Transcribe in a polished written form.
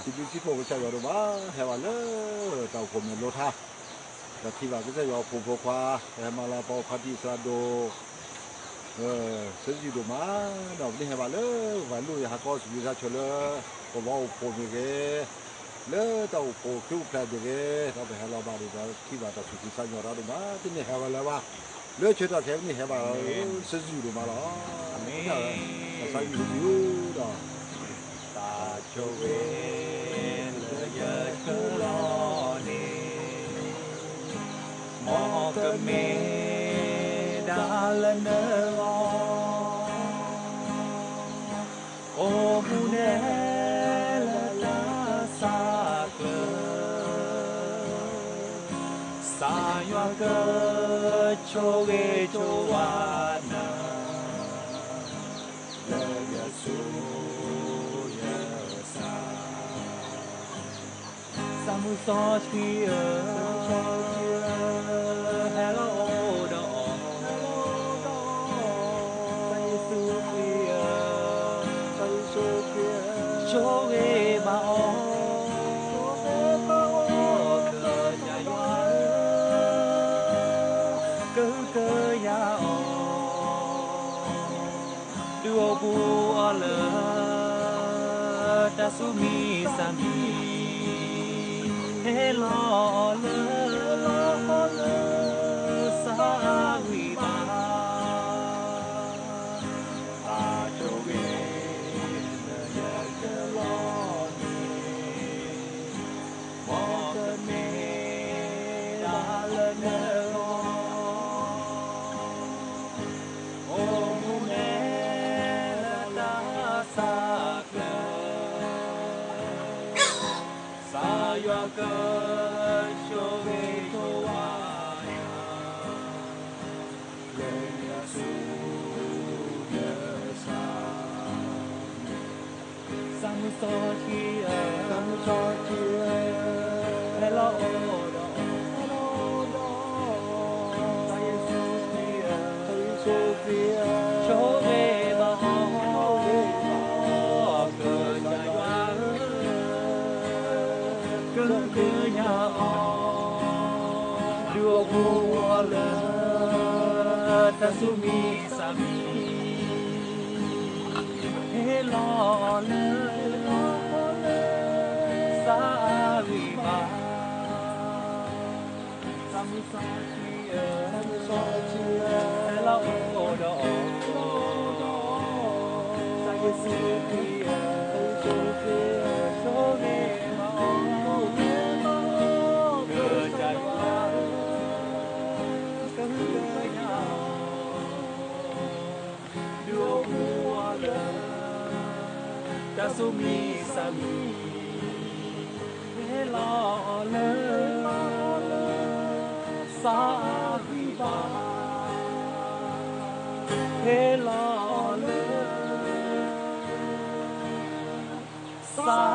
thì bị chết một cái rồi mà hè vào lỡ tàu của mình lô tha là khi vào cái giờ phổ qua mà là bao phát đi sa đồ sử dụng đồ má đầu đi hè vào lỡ vài lối hà có sử dụng cho lỡ có bao phổ về cái lỡ tàu phổ cứu phải về cái tàu phải hà lo ba đi vào khi vào tàu sử dụng sa nhỏ ra đồ má thì này hè vào lỡ ba lỡ chơi tàu theo này hè vào sử dụng đồ má đó là sa dụng đó ta cho về lời giờ cứ lo đi mò cơ mê đã lên nơ ô mu nè là ta xa cơ xa nhòa cơ cho ghê cho hoa nà lời giờ xuống Samu so chia hello do cho ghê mà cơ nhà yoa cơ nhà đưa bùa lơ ta su mi sa mi hello lơ sa huy ba ta cho về giờ cơ lo mò cơ mê đã lên nơ ô mu nè là ta xa cơ sa yo cơ cho về cho ai lên ya su ya sa samu so chia hello do ta Giêsu kia cho về mà cơ nhà yoa cơ nhà đưa vua lơ ta su mi sa mi he lo lơ sa vi ba samu so chia hello do sa Giêsu kia cho về mà cơ nhà cơ nhà đưa vua lơ ta su mi sa mi he lo lơ sa vi ba he lo lơ sa